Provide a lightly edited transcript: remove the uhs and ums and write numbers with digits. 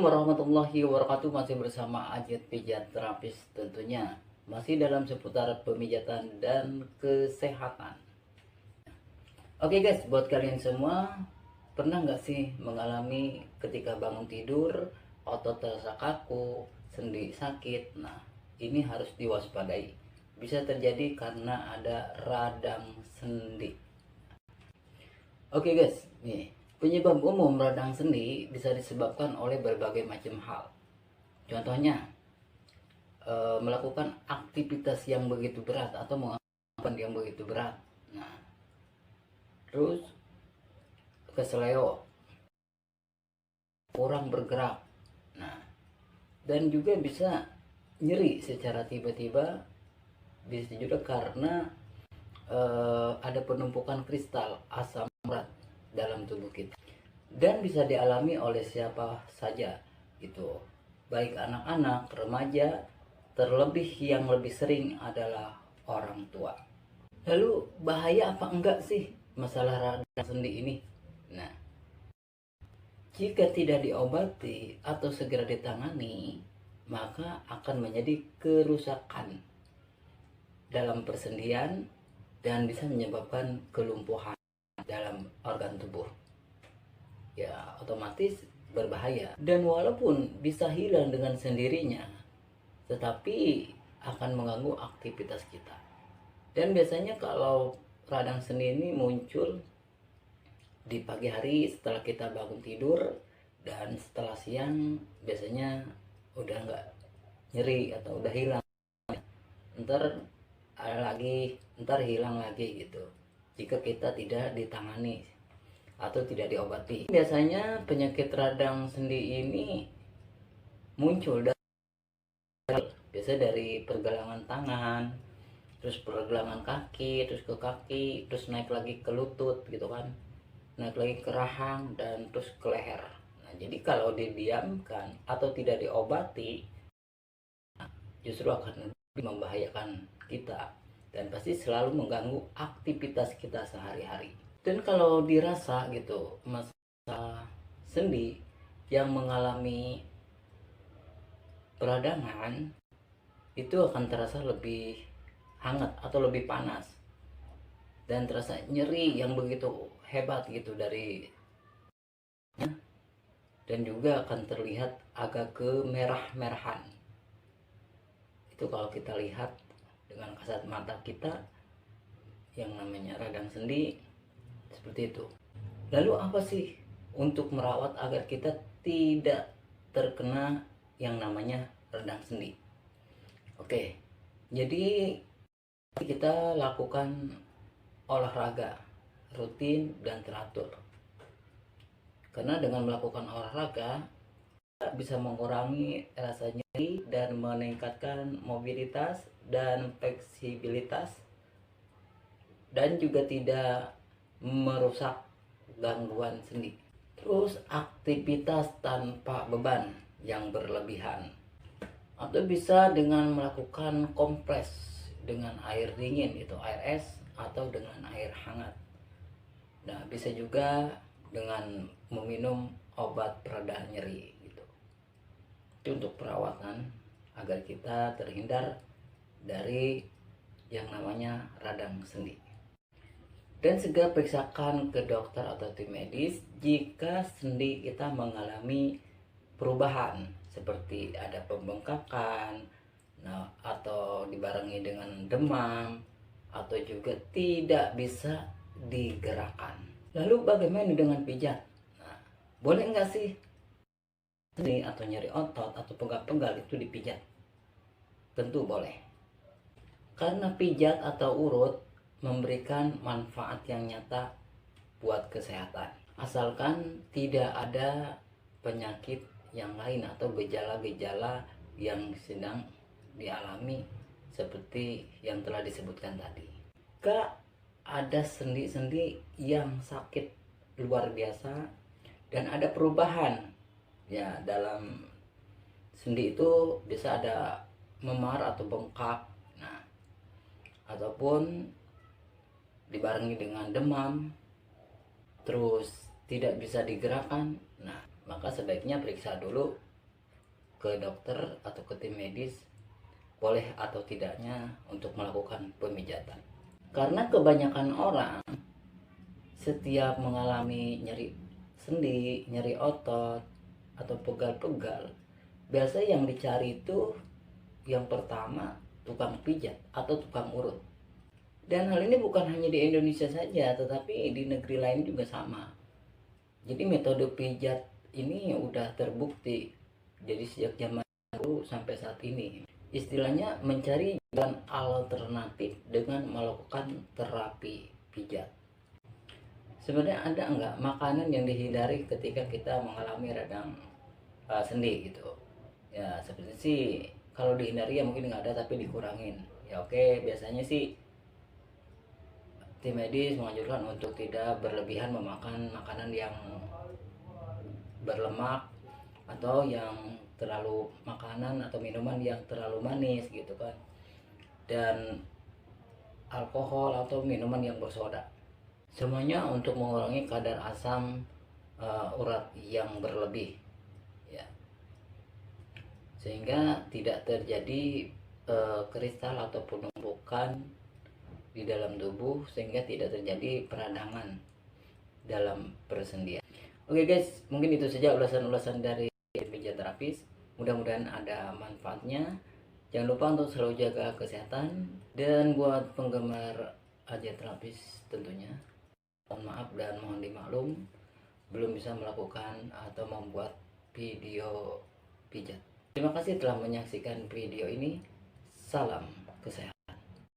Assalamualaikum warahmatullahi wabarakatuh. Masih bersama Ajit Pijat Terapis tentunya. Masih dalam seputar pemijatan dan kesehatan. Oke guys, buat kalian semua, pernah nggak sih mengalami ketika bangun tidur otot terasa kaku, sendi sakit? Nah, ini harus diwaspadai. Bisa terjadi karena ada radang sendi. Oke guys, nih penyebab umum radang sendi bisa disebabkan oleh berbagai macam hal. Contohnya, melakukan aktivitas yang begitu berat atau melakukan yang begitu berat. Nah, terus keseleo, kurang bergerak. Nah, dan juga bisa nyeri secara tiba-tiba, bisa juga karena ada penumpukan kristal asam urat dalam tubuh kita, dan bisa dialami oleh siapa saja gitu, baik anak-anak, remaja, terlebih yang lebih sering adalah orang tua. Lalu bahaya apa enggak sih masalah radang sendi ini? Nah, jika tidak diobati atau segera ditangani, maka akan menjadi kerusakan dalam persendian dan bisa menyebabkan kelumpuhan dalam organ tubuh. Ya, otomatis berbahaya. Dan walaupun bisa hilang dengan sendirinya, tetapi akan mengganggu aktivitas kita. Dan biasanya kalau radang sendi ini muncul di pagi hari setelah kita bangun tidur, dan setelah siang biasanya udah nggak nyeri atau udah hilang. Ntar ada lagi, ntar hilang lagi gitu jika kita tidak ditangani atau tidak diobati. Biasanya penyakit radang sendi ini muncul biasa dari pergelangan tangan, terus pergelangan kaki, terus ke kaki, terus naik lagi ke lutut gitu kan, naik lagi ke rahang, dan terus ke leher. Nah, jadi kalau didiamkan atau tidak diobati, justru akan lebih membahayakan kita dan pasti selalu mengganggu aktivitas kita sehari-hari. Dan kalau dirasa gitu masalah sendi yang mengalami peradangan, itu akan terasa lebih hangat atau lebih panas dan terasa nyeri yang begitu hebat gitu dari, dan juga akan terlihat agak kemerah-merahan. Itu kalau kita lihat dengan kasat mata kita yang namanya radang sendi seperti itu. Lalu apa sih untuk merawat agar kita tidak terkena yang namanya radang sendi? Oke, jadi kita lakukan olahraga rutin dan teratur. Karena dengan melakukan olahraga bisa mengurangi rasa nyeri dan meningkatkan mobilitas dan fleksibilitas, dan juga tidak merusak gangguan sendi. Terus aktivitas tanpa beban yang berlebihan, atau bisa dengan melakukan kompres dengan air dingin, itu air es, atau dengan air hangat. Nah, bisa juga dengan meminum obat pereda nyeri gitu. Itu untuk perawatan agar kita terhindar dari yang namanya radang sendi. Dan segera periksakan ke dokter atau tim medis jika sendi kita mengalami perubahan seperti ada pembengkakan, nah, atau dibarengi dengan demam, atau juga tidak bisa digerakkan. Lalu bagaimana dengan pijat? Nah, boleh nggak sih sendi atau nyeri otot atau penggal-penggal itu dipijat? Tentu boleh. Karena pijat atau urut memberikan manfaat yang nyata buat kesehatan. Asalkan tidak ada penyakit yang lain atau gejala-gejala yang sedang dialami seperti yang telah disebutkan tadi. Jika ada sendi-sendi yang sakit luar biasa dan ada perubahan ya dalam sendi, itu bisa ada memar atau bengkak, nah, ataupun dibarengi dengan demam, terus tidak bisa digerakkan. Nah, maka sebaiknya periksa dulu ke dokter atau ke tim medis boleh atau tidaknya untuk melakukan pemijatan. Karena kebanyakan orang setiap mengalami nyeri sendi, nyeri otot, atau pegal-pegal, biasa yang dicari itu yang pertama tukang pijat atau tukang urut. Dan hal ini bukan hanya di Indonesia saja, tetapi di negeri lain juga sama. Jadi metode pijat ini udah terbukti. Jadi sejak zaman dulu sampai saat ini, istilahnya mencari jalan alternatif dengan melakukan terapi pijat. Sebenarnya ada nggak makanan yang dihindari ketika kita mengalami radang sendi gitu? Ya seperti sih kalau dihindari ya mungkin nggak ada, tapi dikurangin. Ya oke, biasanya sih tim medis menganjurkan untuk tidak berlebihan memakan makanan yang berlemak atau yang terlalu makanan atau minuman yang terlalu manis gitu kan, dan alkohol atau minuman yang bersoda, semuanya untuk mengurangi kadar asam urat yang berlebih ya, sehingga tidak terjadi kristal atau penumpukan di dalam tubuh, sehingga tidak terjadi peradangan dalam persendian. Oke guys, mungkin itu saja ulasan-ulasan dari pijat terapis. Mudah-mudahan ada manfaatnya. Jangan lupa untuk selalu jaga kesehatan. Dan buat penggemar Aja Terapis tentunya, mohon maaf dan mohon dimaklum belum bisa melakukan atau membuat video pijat. Terima kasih telah menyaksikan video ini. Salam kesehatan.